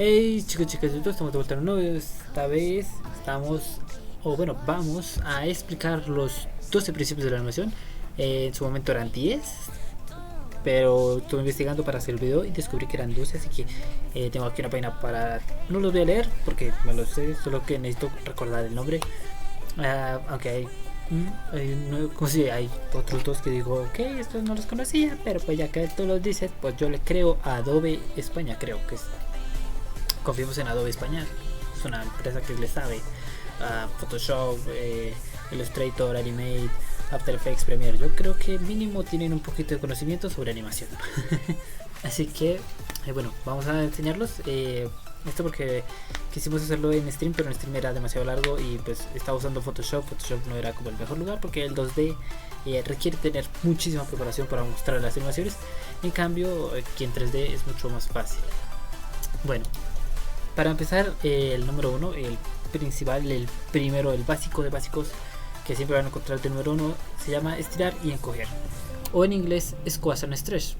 Hey chicos, chicas, YouTube, estamos de vuelta en un nuevo video. Esta vez vamos a explicar los 12 principios de la animación. En su momento eran 10, pero estuve investigando para hacer el video y descubrí que eran 12, así que tengo aquí una página para... No los voy a leer porque me lo sé, solo que necesito recordar el nombre. Aunque hay otros dos que digo, ok, estos no los conocía, pero pues ya que tú los dices, pues yo le creo a Adobe España, creo que es. Confiemos en Adobe España, es una empresa que le sabe a Photoshop, Illustrator, Animate, After Effects, Premiere. Yo creo que mínimo tienen un poquito de conocimiento sobre animación. Así que vamos a enseñarlos. Esto porque quisimos hacerlo en stream, pero en stream era demasiado largo y pues estaba usando Photoshop. Photoshop no era como el mejor lugar porque el 2D requiere tener muchísima preparación para mostrar las animaciones. En cambio, aquí en 3D es mucho más fácil. Bueno, para empezar, el número 1, el principal, el primero, el básico de básicos que siempre van a encontrar de número 1, se llama estirar y encoger, o en inglés squash and stretch.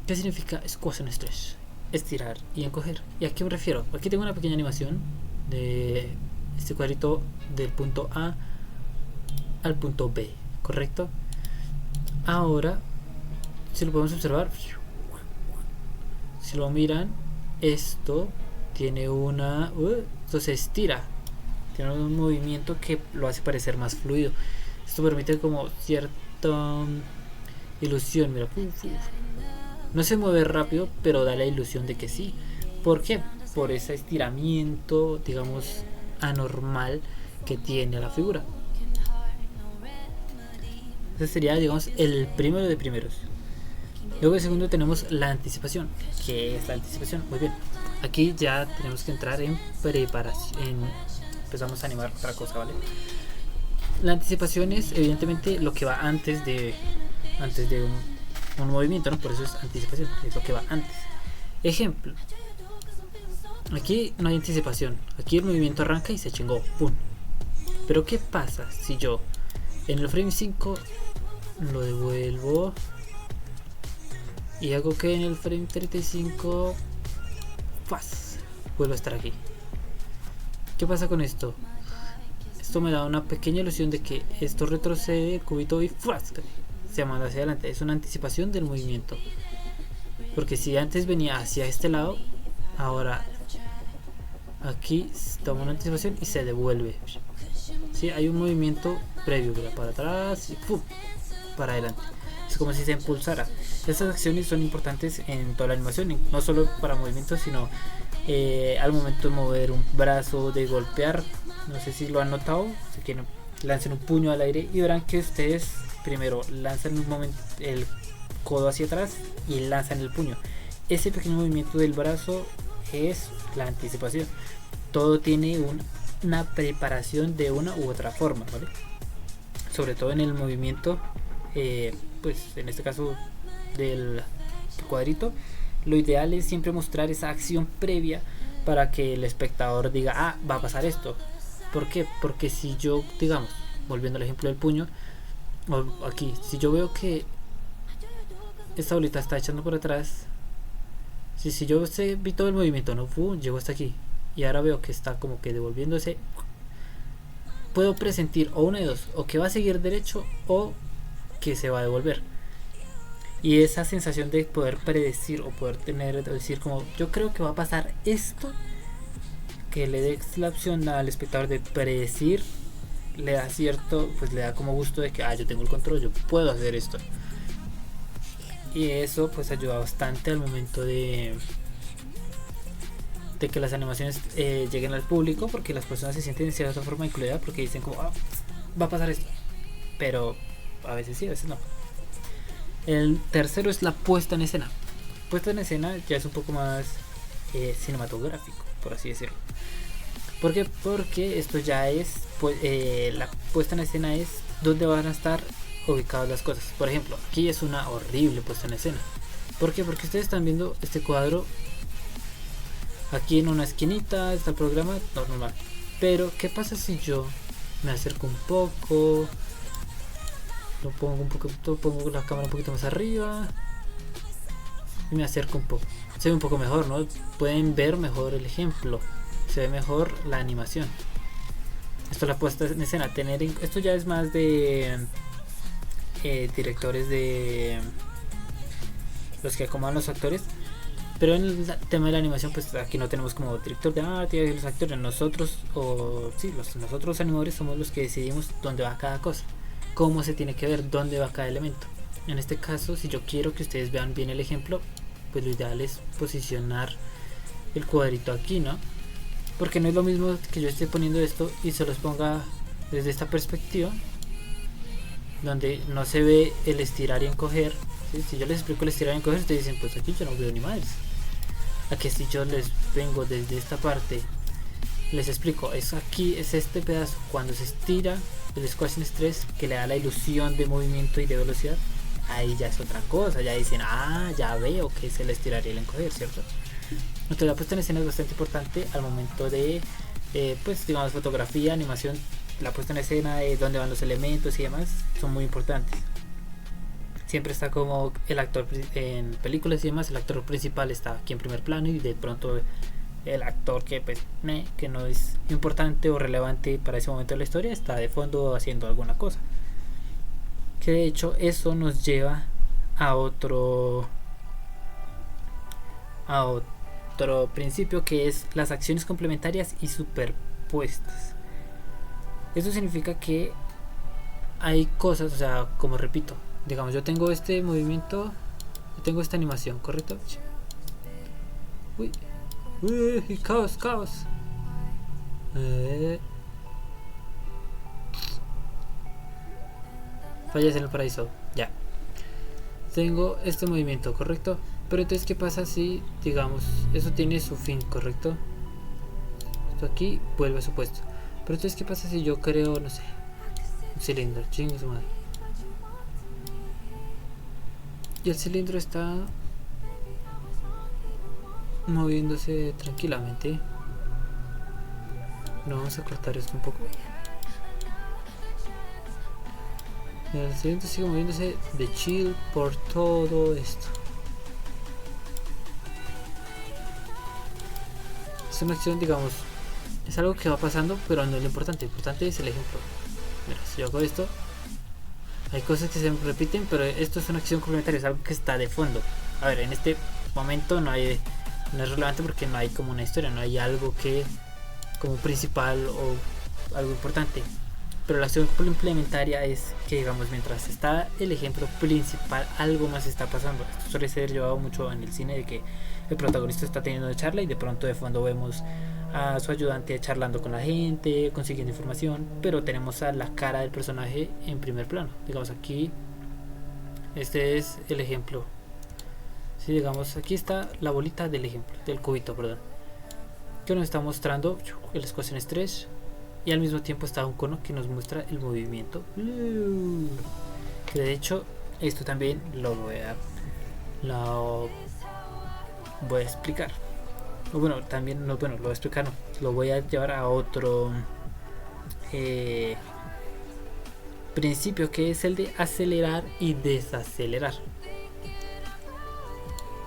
¿Qué significa squash and stretch? Estirar y encoger. ¿Y a qué me refiero? Aquí tengo una pequeña animación de este cuadrito del punto A al punto B, ¿correcto? Ahora, si lo podemos observar, si lo miran, esto tiene esto se estira, tiene un movimiento que lo hace parecer más fluido. Esto permite como cierta ilusión. Mira, no se mueve rápido, pero da la ilusión de que sí. ¿Por qué? Por ese estiramiento, digamos, anormal que tiene la figura. Ese sería, digamos, el primero de primeros. Luego el segundo tenemos la anticipación. ¿Qué es la anticipación? Muy bien. Aquí ya tenemos que entrar en preparación. Empezamos a animar otra cosa, ¿vale? La anticipación es evidentemente lo que va antes de un movimiento, ¿no? Por eso es anticipación, es lo que va antes. Ejemplo. Aquí no hay anticipación. Aquí el movimiento arranca y se chingó. ¡Pum! Pero ¿qué pasa si yo en el frame 5 lo devuelvo y hago que en el frame 35 vuelvo a estar aquí? ¿Qué pasa con esto? Esto me da una pequeña ilusión de que esto retrocede el cubito y se manda hacia adelante. Es una anticipación del movimiento, porque si antes venía hacia este lado, ahora aquí toma una anticipación y se devuelve. ¿Sí? Hay un movimiento previo, para atrás y para adelante. Es como si se impulsara. Estas acciones son importantes en toda la animación, no solo para movimientos, sino al momento de mover un brazo, de golpear. No sé si lo han notado, si quieren, lancen un puño al aire y verán que ustedes primero lanzan un momento el codo hacia atrás y lanzan el puño. Ese pequeño movimiento del brazo es la anticipación. Todo tiene una preparación de una u otra forma, ¿vale? Sobre todo en el movimiento, pues en este caso del cuadrito, lo ideal es siempre mostrar esa acción previa para que el espectador diga, ah, va a pasar esto. ¿Por qué? Porque si yo, digamos, volviendo al ejemplo del puño, aquí, si yo veo que esta bolita está echando por atrás, si yo vi todo el movimiento, no llegó hasta aquí y ahora veo que está como que devolviéndose, puedo presentir o una de dos, o que va a seguir derecho o que se va a devolver. Y esa sensación de poder predecir o poder decir como yo creo que va a pasar esto, que le dé la opción al espectador de predecir, le da pues le da como gusto de que yo tengo el control, yo puedo hacer esto. Y eso pues ayuda bastante al momento de que las animaciones lleguen al público, porque las personas se sienten de cierta forma incluidas porque dicen como va a pasar esto, pero a veces sí, a veces no. El tercero es la puesta en escena. Puesta en escena ya es un poco más cinematográfico, por así decirlo. ¿Por qué? Porque esto ya es la puesta en escena es donde van a estar ubicadas las cosas. Por ejemplo, aquí es una horrible puesta en escena. ¿Por qué? Porque ustedes están viendo este cuadro. Aquí en una esquinita está el programa normal. Pero ¿qué pasa si yo me acerco un poco? Lo pongo un poquito, pongo la cámara un poquito más arriba. y me acerco un poco. Se ve un poco mejor, ¿no? Pueden ver mejor el ejemplo, se ve mejor la animación. Esto es la puesta en escena. Esto ya es más de directores, de los que acomodan los actores. Pero en el tema de la animación, pues aquí no tenemos como director de tiene los actores. Nosotros, nosotros animadores somos los que decidimos dónde va cada cosa, cómo se tiene que ver, dónde va cada elemento. En este caso, si yo quiero que ustedes vean bien el ejemplo, pues lo ideal es posicionar el cuadrito aquí, ¿no? Porque no es lo mismo que yo esté poniendo esto y se los ponga desde esta perspectiva, donde no se ve el estirar y encoger, ¿sí? Si yo les explico el estirar y encoger, ustedes dicen, pues aquí yo no veo ni madres. Aquí si yo les vengo desde esta parte, les explico, es aquí, es este pedazo, cuando se estira el squashing stress, que le da la ilusión de movimiento y de velocidad, ahí ya es otra cosa, ya dicen, ya veo que es el estirar y el encoger, ¿cierto? Entonces la puesta en escena es bastante importante al momento de, pues digamos, fotografía, animación. La puesta en escena de dónde van los elementos y demás son muy importantes. Siempre está como el actor en películas y demás, el actor principal está aquí en primer plano y de pronto el actor que pues que no es importante o relevante para ese momento de la historia está de fondo haciendo alguna cosa. Que de hecho eso nos lleva a otro principio, que es las acciones complementarias y superpuestas. Eso significa que hay cosas, o sea, como repito, digamos, yo tengo este movimiento, yo tengo esta animación, ¿correcto? Uy, caos. Fallas en el paraíso, ya. Tengo este movimiento, ¿correcto? Pero entonces, ¿qué pasa si, digamos, eso tiene su fin, ¿correcto? Esto aquí vuelve a su puesto. Pero entonces, ¿qué pasa si yo creo, no sé, un cilindro? Chingue su madre. Y el cilindro está moviéndose tranquilamente. No, vamos a cortar esto un poco. El cilindro sigue moviéndose de chill por todo esto. Es una acción, digamos, es algo que va pasando, pero no es lo importante. Lo importante es el ejemplo. Mira, si yo hago esto, hay cosas que se repiten, pero esto es una acción complementaria, es algo que está de fondo. A ver, en este momento no es relevante porque no hay como una historia, no hay algo que como principal o algo importante. Pero la acción complementaria es que, digamos, mientras está el ejemplo principal, algo más está pasando. Esto suele ser llevado mucho en el cine, de que el protagonista está teniendo una charla y de pronto de fondo vemos a su ayudante charlando con la gente, consiguiendo información, pero tenemos a la cara del personaje en primer plano. Digamos, aquí este es el ejemplo. Si digamos, aquí está la bolita del ejemplo, del cubito, perdón, que nos está mostrando el squashing stress, y al mismo tiempo está un cono que nos muestra el movimiento. Que de hecho esto también lo voy a explicar. Bueno, también no, bueno, lo voy a explicar, no, lo voy a llevar a otro principio, que es el de acelerar y desacelerar.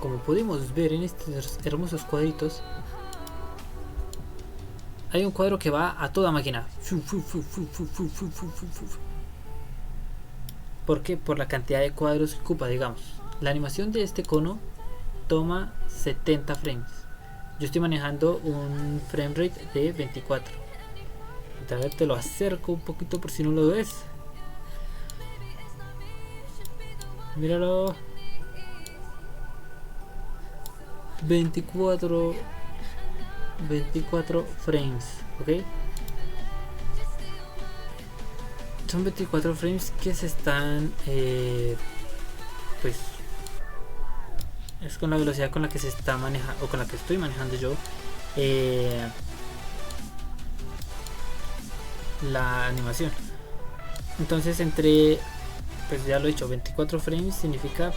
Como pudimos ver en estos hermosos cuadritos, hay un cuadro que va a toda máquina. ¿Por qué? Por la cantidad de cuadros que ocupa, digamos. La animación de este cono toma 70 frames. Yo estoy manejando un frame rate de 24. A ver, te lo acerco un poquito por si no lo ves. Míralo. 24 frames, ¿ok? Son 24 frames que se están pues es con la velocidad con la que se está manejando, o con la que estoy manejando yo la animación. Entonces, pues ya lo he dicho, 24 frames significa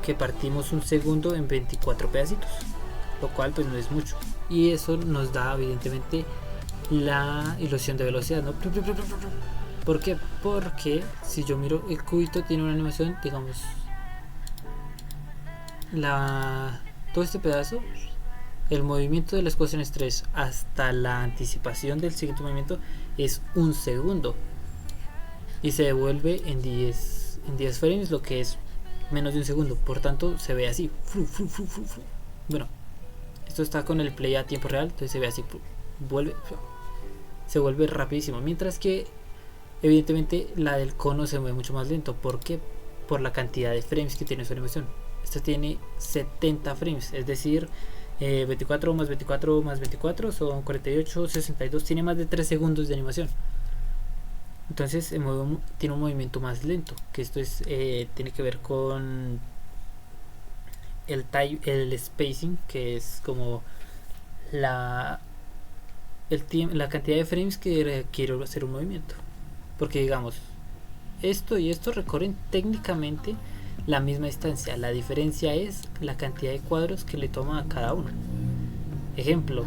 que partimos un segundo en 24 pedacitos, lo cual pues no es mucho, y eso nos da evidentemente la ilusión de velocidad, ¿no? ¿Por qué? Porque si yo miro el cubito, tiene una animación, digamos, todo este pedazo, el movimiento de la exposición estrés hasta la anticipación del siguiente movimiento es un segundo y se devuelve en 10 frames, lo que es menos de un segundo. Por tanto, se ve así. Bueno, esto está con el play a tiempo real, entonces se ve así. Se vuelve rapidísimo. Mientras que, evidentemente, la del cono se mueve mucho más lento. ¿Por qué? Por la cantidad de frames que tiene su animación. Esta tiene 70 frames, es decir, 24 más 24 más 24 son 48, 62. Tiene más de 3 segundos de animación. Entonces tiene un movimiento más lento, que esto es tiene que ver con el spacing, que es como la cantidad de frames que requiere hacer un movimiento. Porque digamos, esto y esto recorren técnicamente la misma distancia, la diferencia es la cantidad de cuadros que le toma a cada uno. Ejemplo,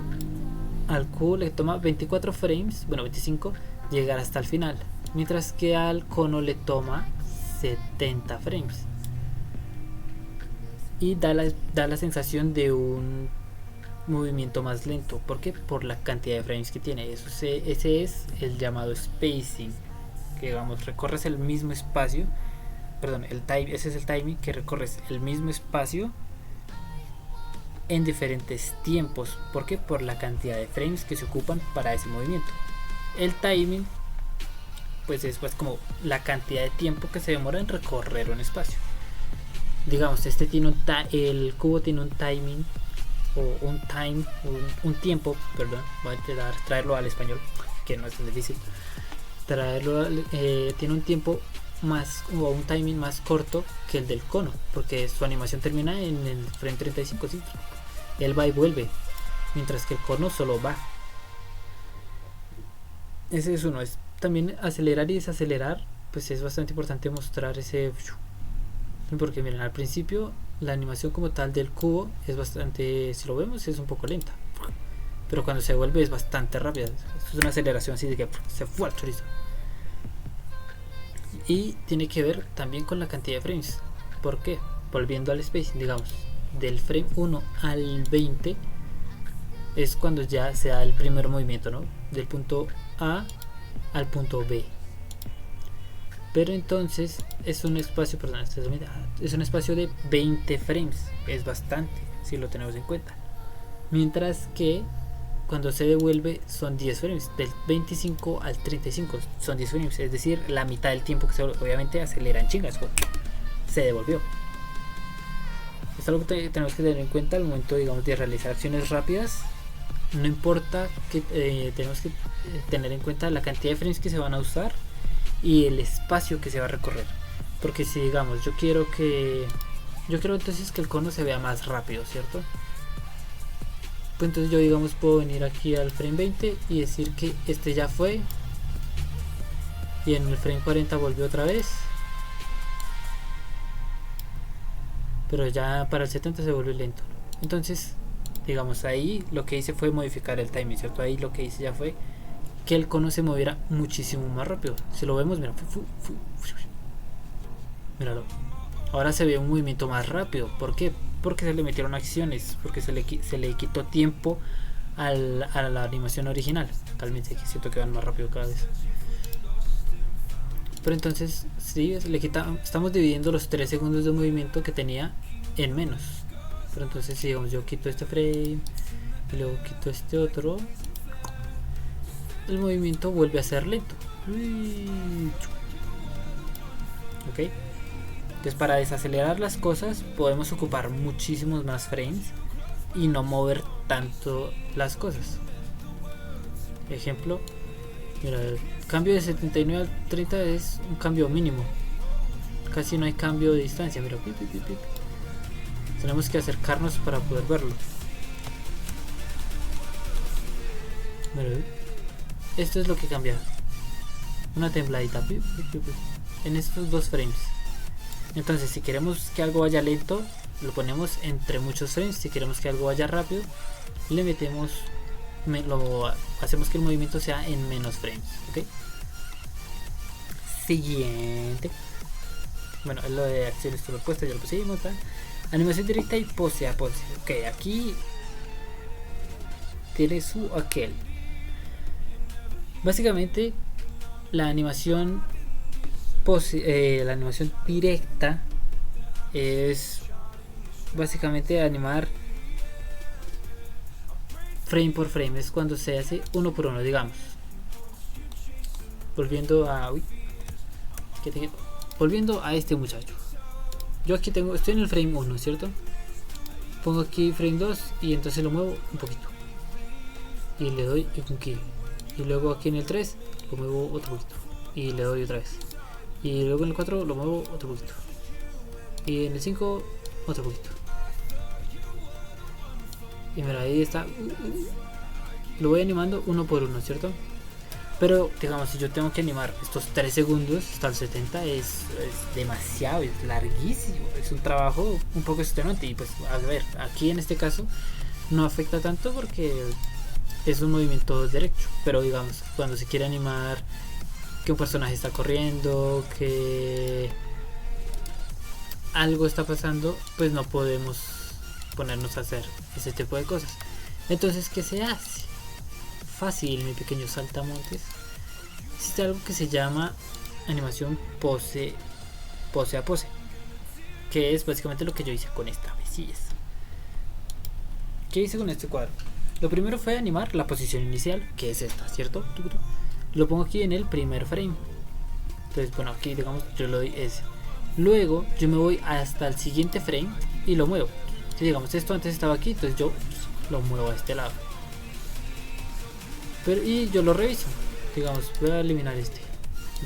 al cubo le toma 24 frames, bueno 25, llegar hasta el final, mientras que al cono le toma 70 frames y da la sensación de un movimiento más lento. ¿Por qué? Por la cantidad de frames que tiene. Ese es el llamado spacing, que digamos recorres el mismo espacio, perdón, ese es el timing, que recorres el mismo espacio en diferentes tiempos. ¿Por qué? Por la cantidad de frames que se ocupan para ese movimiento. El timing pues es pues como la cantidad de tiempo que se demora en recorrer un espacio. Digamos, el cubo tiene un timing o un tiempo, perdón, voy a intentar traerlo al español, que no es tan difícil traerlo. Tiene un tiempo más, o un timing más corto que el del cono, porque su animación termina en el frame 35, ¿sí? Él va y vuelve, mientras que el cono solo va. Ese es uno. Es también acelerar y desacelerar, pues es bastante importante mostrar ese, porque miren, al principio la animación como tal del cubo es bastante, si lo vemos, es un poco lenta, pero cuando se vuelve es bastante rápida. Es una aceleración así de que se fue al chorizo. Y tiene que ver también con la cantidad de frames. ¿Por qué? Volviendo al spacing, digamos, del frame 1 al 20 es cuando ya se da el primer movimiento, ¿no? Del punto A al punto B. Pero entonces es un espacio, perdón, es un espacio de 20 frames. Es bastante, si lo tenemos en cuenta. Mientras que cuando se devuelve son 10 frames. Del 25 al 35 son 10 frames. Es decir, la mitad del tiempo, que obviamente acelera en chingas. Se devolvió. Es algo que tenemos que tener en cuenta al momento, digamos, de realizar acciones rápidas. No importa que tenemos que tener en cuenta la cantidad de frames que se van a usar y el espacio que se va a recorrer. Porque si digamos, yo quiero entonces que el cono se vea más rápido, ¿cierto? Pues entonces yo, digamos, puedo venir aquí al frame 20 y decir que este ya fue, y en el frame 40 volvió otra vez, pero ya para el 70 se volvió lento. Entonces, digamos, ahí lo que hice fue modificar el timing, ¿cierto? Ahí lo que hice ya fue que el cono se moviera muchísimo más rápido. Si lo vemos, mira, míralo. Ahora se ve un movimiento más rápido. ¿Por qué? Porque se le metieron acciones, porque se le quitó tiempo a la animación original. Talmente que siento que van más rápido cada vez. Pero entonces, sí, estamos dividiendo los 3 segundos de movimiento que tenía en menos. Pero entonces, si digamos, yo quito este frame y luego quito este otro, el movimiento vuelve a ser lento. Ok. Entonces, para desacelerar las cosas podemos ocupar muchísimos más frames y no mover tanto las cosas. Ejemplo, mira, el cambio de 79 al 30 es un cambio mínimo. Casi no hay cambio de distancia. Mira, tenemos que acercarnos para poder verlo. Mira, esto es lo que cambia. Una tembladita en estos 2 frames. Entonces, si queremos que algo vaya lento, lo ponemos entre muchos frames. Si queremos que algo vaya rápido, le metemos, hacemos que el movimiento sea en menos frames. ¿Ok? Siguiente. Bueno, es lo de acciones superpuestas, ya lo pusimos, ¿tal? Animación directa y pose a pose. Ok, aquí tiene su aquel. Básicamente la animación la animación directa es básicamente animar frame por frame, es cuando se hace uno por uno, digamos. Volviendo a volviendo a este muchacho. Yo aquí estoy en el frame 1, ¿cierto? Pongo aquí frame 2 y entonces lo muevo un poquito. Y le doy un key. Y luego aquí en el 3 lo muevo otro poquito. Y le doy otra vez. Y luego en el 4 lo muevo otro poquito. Y en el 5 otro poquito. Y mira, ahí está. Lo voy animando uno por uno, ¿cierto? Pero digamos, si yo tengo que animar estos 3 segundos hasta el 70 es demasiado, es larguísimo. Es un trabajo un poco extenuante. Y pues a ver, aquí en este caso no afecta tanto porque es un movimiento derecho. Pero digamos, cuando se quiere animar que un personaje está corriendo, que algo está pasando, pues no podemos ponernos a hacer ese tipo de cosas. Entonces, ¿qué se hace? Fácil, mi pequeño saltamontes. Existe algo que se llama animación pose a pose, que es básicamente lo que yo hice con esta mesilla. ¿Qué hice con este cuadro? Lo primero fue animar la posición inicial, que es esta, ¿cierto? Lo pongo aquí en el primer frame. Entonces, bueno, aquí digamos yo le doy ese. Luego yo me voy hasta el siguiente frame y lo muevo. Si digamos esto antes estaba aquí, entonces yo lo muevo a este lado. Y yo lo reviso. Digamos, voy a eliminar este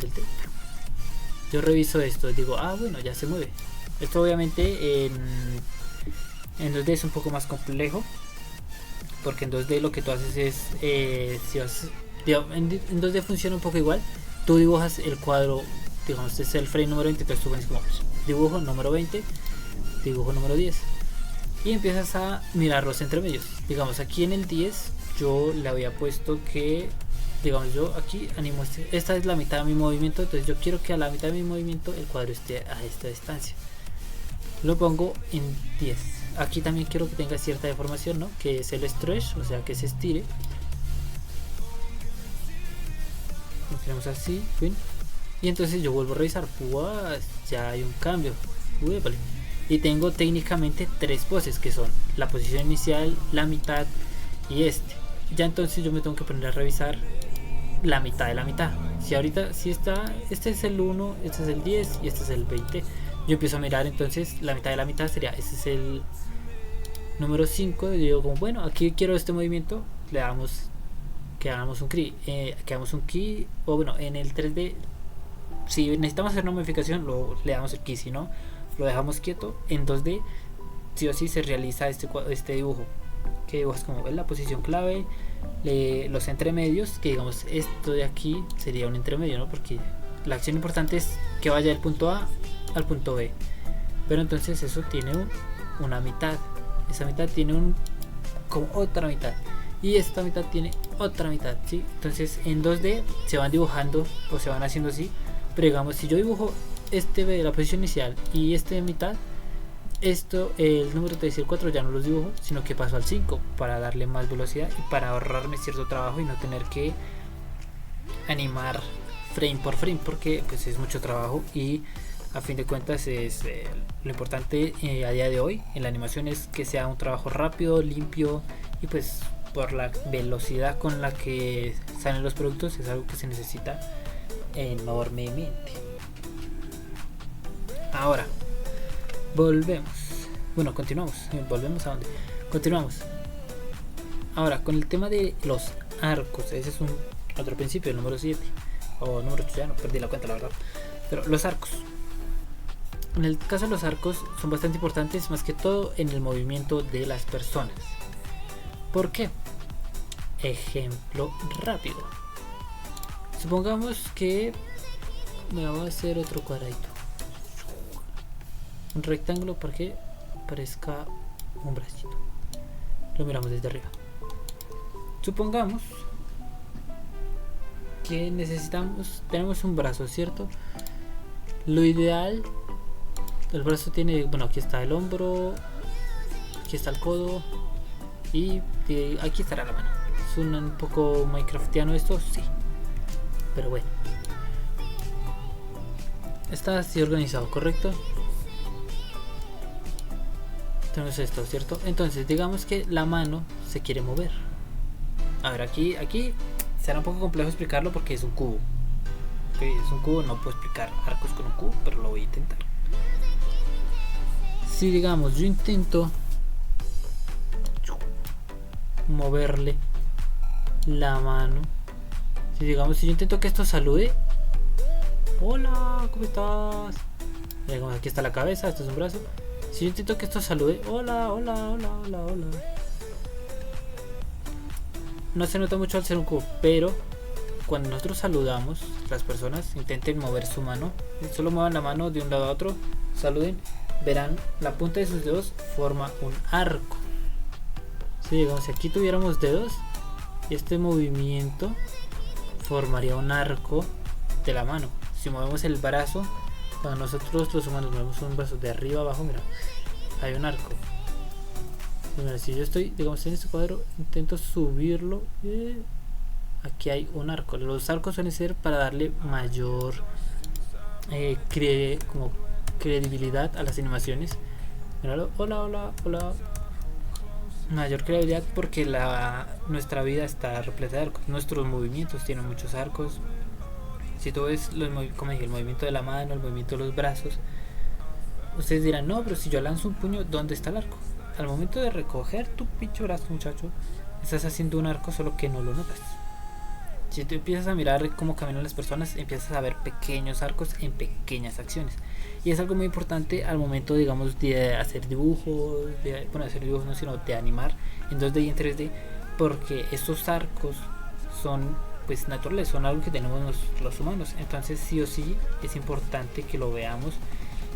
del tape. Yo reviso esto, digo, bueno, ya se mueve. Esto obviamente en 2D es un poco más complejo, porque en 2D lo que tú haces es, si vas, digamos, en 2D funciona un poco igual. Tú dibujas el cuadro, digamos, este es el frame número 20, entonces tú pones como dibujo número 20, dibujo número 10 y empiezas a mirar los entremedios. Digamos, aquí en el 10 yo le había puesto que, digamos, yo aquí animo esta es la mitad de mi movimiento, entonces yo quiero que a la mitad de mi movimiento el cuadro esté a esta distancia. Lo pongo en 10. Aquí también quiero que tenga cierta deformación, ¿no? Que es el stretch, o sea, que se estire. Lo tenemos así, fin. Y entonces yo vuelvo a revisar, pues ya hay un cambio. Vale. Y tengo técnicamente 3 poses, que son la posición inicial, la mitad y este. Ya entonces yo me tengo que poner a revisar la mitad de la mitad. Si ahorita, si está, este es el 1, este es el 10 y este es el 20. Yo empiezo a mirar, entonces la mitad de la mitad sería, este es el número 5. Yo digo como, bueno, aquí quiero este movimiento, le damos que hagamos un key, o bueno, en el 3D si necesitamos hacer una modificación le damos el key, si no lo dejamos quieto. En 2D sí o sí se realiza este dibujo, que dibujas como la posición clave, los entremedios, que digamos esto de aquí sería un entremedio, ¿no? Porque la acción importante es que vaya del punto A al punto B, pero entonces eso tiene una mitad, esa mitad tiene como otra mitad, y esta mitad tiene otra mitad, ¿sí? Entonces en 2D se van dibujando o se van haciendo así, pero digamos si yo dibujo este de la posición inicial y este de mitad, esto, el número 3 y el 4 ya no los dibujo, sino que paso al 5 para darle más velocidad y para ahorrarme cierto trabajo y no tener que animar frame por frame, porque pues es mucho trabajo y a fin de cuentas es lo importante a día de hoy en la animación es que sea un trabajo rápido, limpio, y pues por la velocidad con la que salen los productos es algo que se necesita enormemente. Ahora volvemos, bueno, continuamos, volvemos a donde continuamos. Ahora con el tema de los arcos, ese es otro principio, el número 7 o número 8, ya no perdí la cuenta la verdad, pero los arcos. En el caso de los arcos son bastante importantes, más que todo en el movimiento de las personas. ¿Por qué? Ejemplo rápido. Supongamos que me voy a hacer otro cuadradito, un rectángulo para que parezca un bracito. Lo miramos desde arriba. Supongamos que tenemos un brazo, ¿cierto? Lo ideal, el brazo tiene, bueno, aquí está el hombro, aquí está el codo y aquí estará la mano. Es un poco minecraftiano esto, sí, pero bueno, está así organizado, ¿correcto? Tenemos esto, ¿cierto? Entonces digamos que la mano se quiere mover. A ver, aquí será un poco complejo explicarlo porque es un cubo. Okay, es un cubo, no puedo explicar arcos con un cubo, pero lo voy a intentar. Si digamos yo intento moverle la mano, si yo intento que esto salude, hola, ¿cómo estás? Digamos, aquí está la cabeza, este es un brazo. Si yo intento que esto salude, hola, hola, hola, hola, hola, no se nota mucho al ser un cubo, pero cuando nosotros saludamos, las personas intenten mover su mano, solo muevan la mano de un lado a otro, saluden, verán la punta de sus dedos forma un arco. Si digamos, si aquí tuviéramos dedos, este movimiento formaría un arco de la mano. Si movemos el brazo, cuando nosotros los humanos movemos un brazo de arriba a abajo, mira, hay un arco. Mira, si yo estoy, digamos, en este cuadro, intento subirlo, aquí hay un arco. Los arcos suelen ser para darle mayor como credibilidad a las animaciones. Míralo, hola, hola, hola. Mayor credibilidad porque nuestra vida está repleta de arcos. Nuestros movimientos tienen muchos arcos. Si tú ves como dije, el movimiento de la mano, el movimiento de los brazos, ustedes dirán, no, pero si yo lanzo un puño, ¿dónde está el arco? Al momento de recoger tu pinche brazo, muchacho, estás haciendo un arco, solo que no lo notas. Si tú empiezas a mirar cómo caminan las personas, empiezas a ver pequeños arcos en pequeñas acciones. Y es algo muy importante al momento, digamos, de hacer dibujos, hacer dibujos no, sino de animar en 2D y en 3D, porque estos arcos son pues naturales, son algo que tenemos los humanos. Entonces sí o sí es importante que lo veamos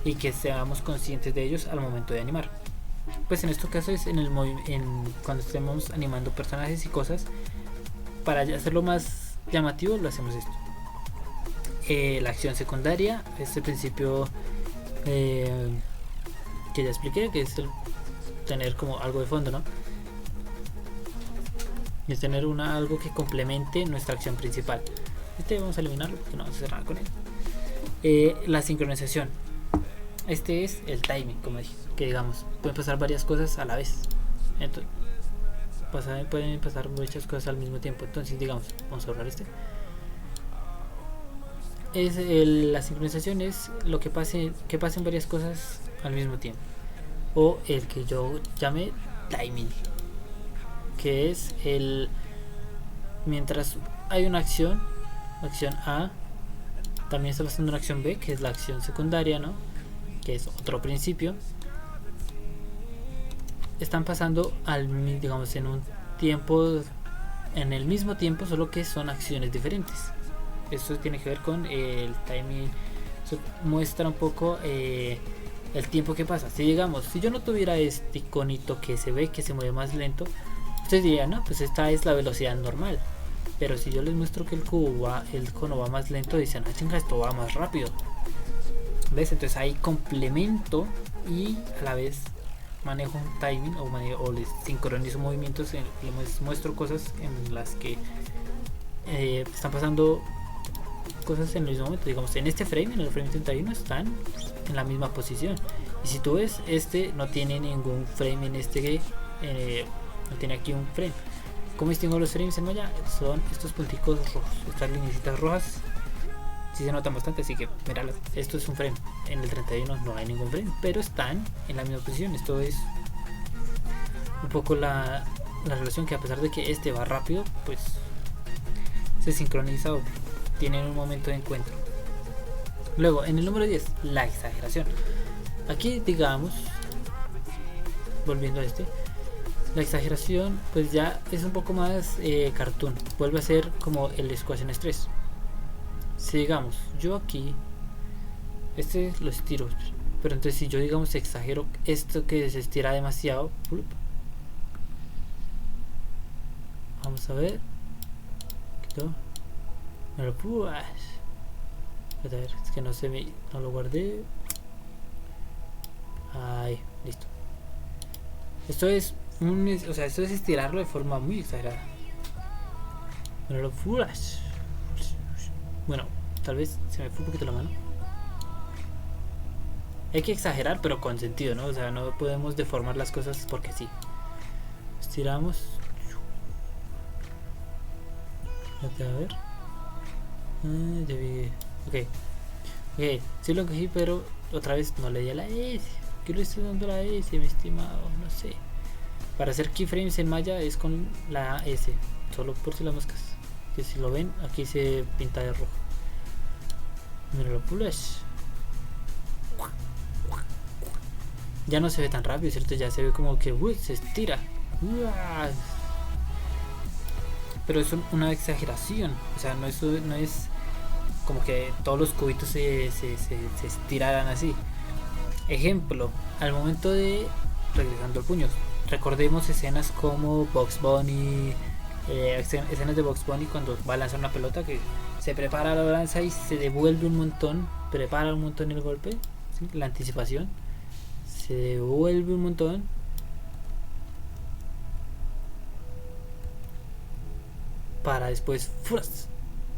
y que seamos conscientes de ellos al momento de animar. Pues en este caso es cuando estemos animando personajes y cosas, para hacerlo más llamativo lo hacemos esto. La acción secundaria, este principio que ya expliqué, que es el tener como algo de fondo, ¿no? Y es tener algo que complemente nuestra acción principal. Vamos a eliminarlo porque no vamos a hacer nada con él. La sincronización, este es el timing, como dije, que digamos pueden pasar varias cosas a la vez. Entonces pueden pasar muchas cosas al mismo tiempo. Entonces digamos, vamos a borrar la sincronización es lo que pasen varias cosas al mismo tiempo, o el que yo llame timing, que es mientras hay una acción A, también está pasando una acción B, que es la acción secundaria, ¿no? Que es otro principio. Están pasando digamos en un tiempo, en el mismo tiempo, solo que son acciones diferentes. Esto tiene que ver con el timing. Eso muestra un poco el tiempo que pasa. Si digamos, si yo no tuviera este iconito que se ve que se mueve más lento, ustedes dirían, no, pues esta es la velocidad normal. Pero si yo les muestro que el icono va más lento, dicen, ah, chinga, esto va más rápido. ¿Ves? Entonces hay complemento y a la vez manejo un timing o les sincronizo movimientos, les muestro cosas en las que están pasando cosas en el mismo momento. Digamos, en este frame, en el frame 31, están en la misma posición. Y si tú ves, no tiene ningún frame en no tiene aquí un frame. ¿Cómo distingo los frames en Maya? Son estos punticos rojos, estas linecitas rojas. Sí se notan bastante, así que míralo, esto es un frame. En el 31 no hay ningún frame, pero están en la misma posición. Esto es un poco la relación, que a pesar de que va rápido, pues se sincroniza o tienen un momento de encuentro. Luego, en el número 10, la exageración. Aquí, digamos, volviendo a la exageración, pues ya es un poco más cartoon. Vuelve a ser como el Equation 3. Si digamos, yo aquí lo estiro, pero entonces si yo digamos exagero esto que se estira demasiado, vamos a ver, a ver, es que no lo guardé. Ahí, listo. Esto es esto es estirarlo de forma muy exagerada. Bueno, tal vez se me fue un poquito la mano. Hay que exagerar, pero con sentido, ¿no? O sea, no podemos deformar las cosas porque sí. Estiramos. A ver. Ya vi. Ok, sí lo cogí, pero otra vez no le di a la S. ¿Qué le estoy dando a la S, mi estimado? No sé. Para hacer keyframes en Maya es con la S. Solo por si las moscas. Que si lo ven, aquí se pinta de rojo. Míralo, pules. Ya no se ve tan rápido, ¿cierto? Ya se ve como que se estira. Pero es una exageración. O sea, no es como que todos los cubitos se estiraran así. Ejemplo, al momento de regresando al puño, recordemos escenas como Bugs Bunny, escenas de Bugs Bunny cuando va a lanzar una pelota que se prepara la lanza y se devuelve un montón, prepara un montón el golpe, ¿sí? La anticipación, se devuelve un montón para después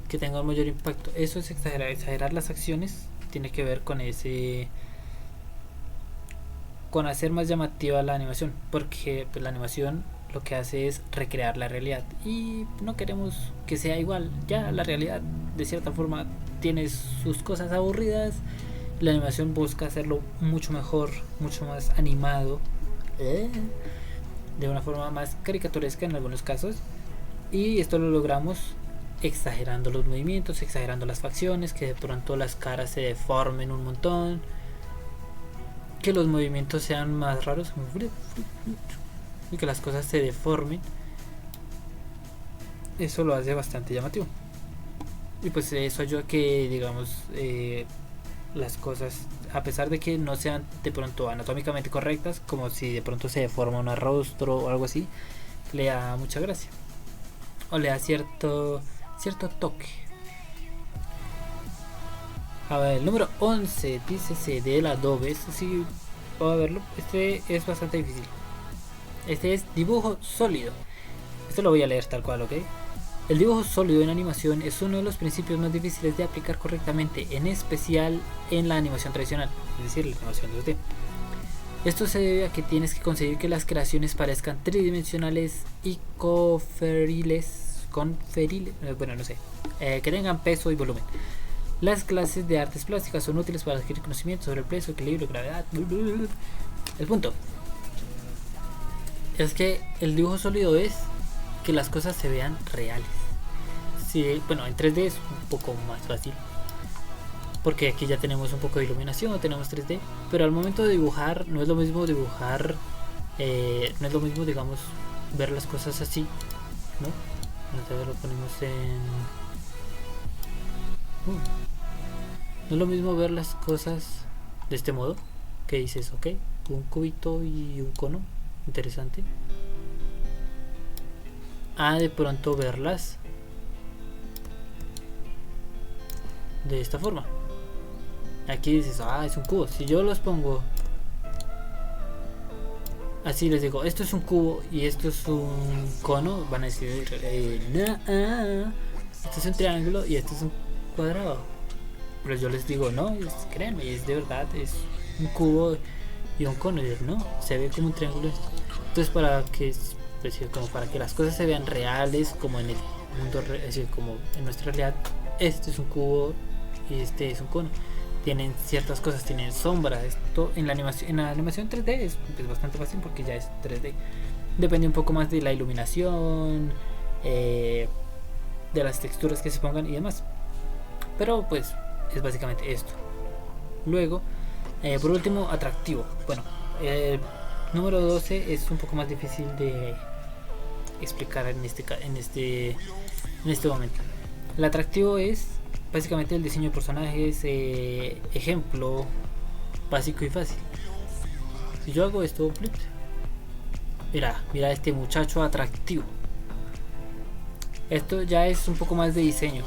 que tenga un mayor impacto. Eso es exagerar las acciones, tiene que ver con con hacer más llamativa la animación, porque pues, la animación lo que hace es recrear la realidad y no queremos que sea igual. Ya la realidad de cierta forma tiene sus cosas aburridas. La animación busca hacerlo mucho mejor, mucho más animado, de una forma más caricaturesca en algunos casos, y esto lo logramos exagerando los movimientos, exagerando las facciones, que de pronto las caras se deformen un montón, que los movimientos sean más raros y que las cosas se deformen. Eso lo hace bastante llamativo, y pues eso ayuda a que digamos las cosas, a pesar de que no sean de pronto anatómicamente correctas, como si de pronto se deforma un rostro o algo así, le da mucha gracia o le da cierto toque. A ver, el número 11 dice del Adobe. Este sí puedo verlo. Este es bastante difícil. Este es dibujo sólido. Esto lo voy a leer tal cual, ¿ok? El dibujo sólido en animación es uno de los principios más difíciles de aplicar correctamente, en especial en la animación tradicional, es decir, la animación 2D. Esto se debe a que tienes que conseguir que las creaciones parezcan tridimensionales y conferibles, bueno, no sé, que tengan peso y volumen. Las clases de artes plásticas son útiles para adquirir conocimiento sobre el peso, equilibrio, gravedad. El punto es que el dibujo sólido es que las cosas se vean reales. Sí, bueno, en 3D es un poco más fácil, porque aquí ya tenemos un poco de iluminación, tenemos 3D, pero al momento de dibujar no es lo mismo dibujar, no es lo mismo, digamos, ver las cosas así, ¿no? Entonces lo ponemos en... no es lo mismo ver las cosas de este modo, que dices, ok, un cubito y un cono, interesante, a de pronto verlas de esta forma. Aquí dices, es un cubo. Si yo los pongo así, les digo, esto es un cubo y esto es un cono, van a decir, esto es un triángulo y esto es un cuadrado. Pero yo les digo, no, créanme, es de verdad, es un cubo y un cono. Y no, se ve como un triángulo. Entonces para que las cosas se vean reales, como en el mundo, es decir, como en nuestra realidad, este es un cubo y este es un cono. Tienen ciertas cosas, tienen sombras. Esto en la animación 3D es bastante fácil porque ya es 3D. Depende un poco más de la iluminación, de las texturas que se pongan y demás. Pero pues es básicamente esto. Luego, por último, atractivo. Bueno, número 12 es un poco más difícil de explicar en este momento. El atractivo es básicamente el diseño de personajes, ejemplo básico y fácil. Si yo hago esto, mira este muchacho atractivo. Esto ya es un poco más de diseño.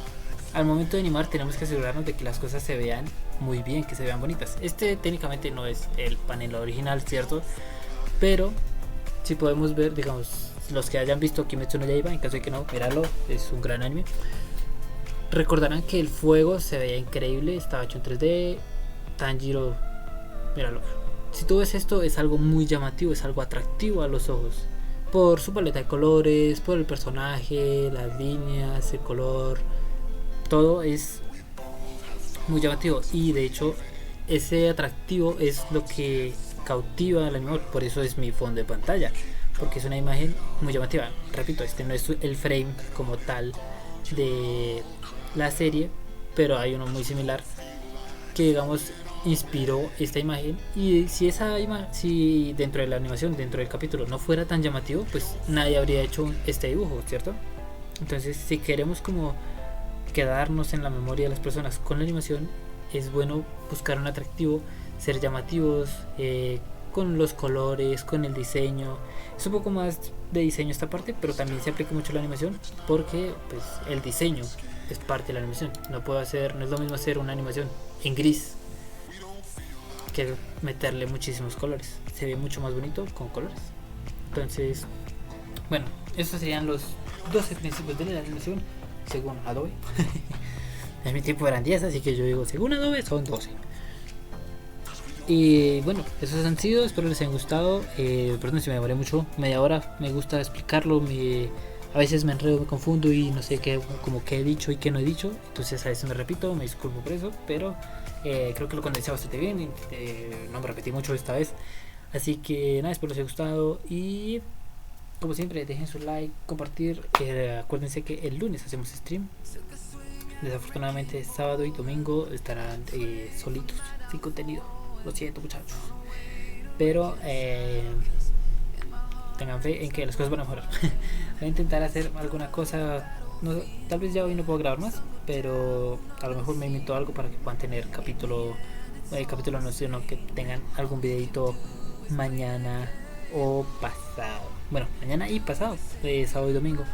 al momento de animar tenemos que asegurarnos de que las cosas se vean muy bien, que se vean bonitas. Este técnicamente no es el panel original, ¿cierto? Pero si podemos ver, digamos, los que hayan visto Kimetsu no Yaiba, en caso de que no, míralo, es un gran anime. Recordarán que el fuego se veía increíble, estaba hecho en 3D. Tanjiro, míralo. Si tú ves esto, es algo muy llamativo, es algo atractivo a los ojos. Por su paleta de colores, por el personaje, las líneas, el color, todo es muy llamativo. Y de hecho, ese atractivo es lo que cautiva al animador. Por eso es mi fondo de pantalla, porque es una imagen muy llamativa. Repito, este no es el frame como tal de la serie, pero hay uno muy similar que, digamos, inspiró esta imagen. Y si esa imagen, si dentro de la animación, dentro del capítulo no fuera tan llamativo, pues nadie habría hecho este dibujo, ¿cierto? Entonces, si queremos como quedarnos en la memoria de las personas con la animación, es bueno buscar un atractivo, ser llamativos, con los colores, con el diseño. Es un poco más de diseño esta parte, pero también se aplica mucho a la animación, porque pues el diseño es parte de la animación. No es lo mismo hacer una animación en gris que meterle muchísimos colores. Se ve mucho más bonito con colores. Entonces, bueno, estos serían los 12 principios de la animación según Adobe. En mi tiempo eran 10, así que yo digo, según Adobe son 12. Y bueno, esos han sido, espero les hayan gustado. Perdón si me demoré mucho, media hora, me gusta explicarlo, a veces me enredo, me confundo y no sé qué, como qué he dicho y qué no he dicho, entonces a veces me repito, me disculpo por eso, pero creo que lo condensé bastante bien y no me repetí mucho esta vez. Así que nada, espero les haya gustado y como siempre dejen su like, compartir. Acuérdense que el lunes hacemos stream. Desafortunadamente sábado y domingo estarán solitos, sin contenido. Lo siento, muchachos, pero tengan fe en que las cosas van a mejorar. Voy a intentar hacer alguna cosa, no, tal vez ya hoy no puedo grabar más, pero a lo mejor me invento algo para que puedan tener capítulo no, sino que tengan algún videito mañana o pasado. Bueno, mañana y pasado, sábado y domingo.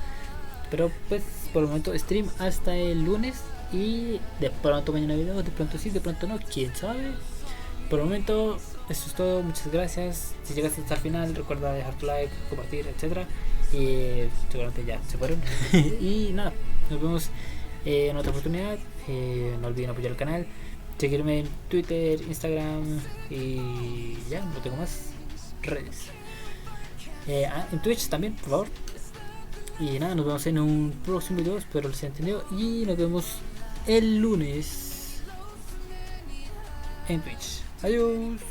Pero pues por el momento stream hasta el lunes y de pronto mañana video, de pronto sí, de pronto no, quién sabe. Por el momento eso es todo, muchas gracias. Si llegaste hasta el final, recuerda dejar tu like, compartir, etcétera. Y seguramente ya se fueron. Y nada, nos vemos en otra oportunidad. No olviden apoyar el canal, seguirme en Twitter, Instagram y ya, no tengo más redes. En Twitch también, por favor. Y nada, nos vemos en un próximo video, espero les haya entendido. Y nos vemos el lunes en Twitch. Adiós.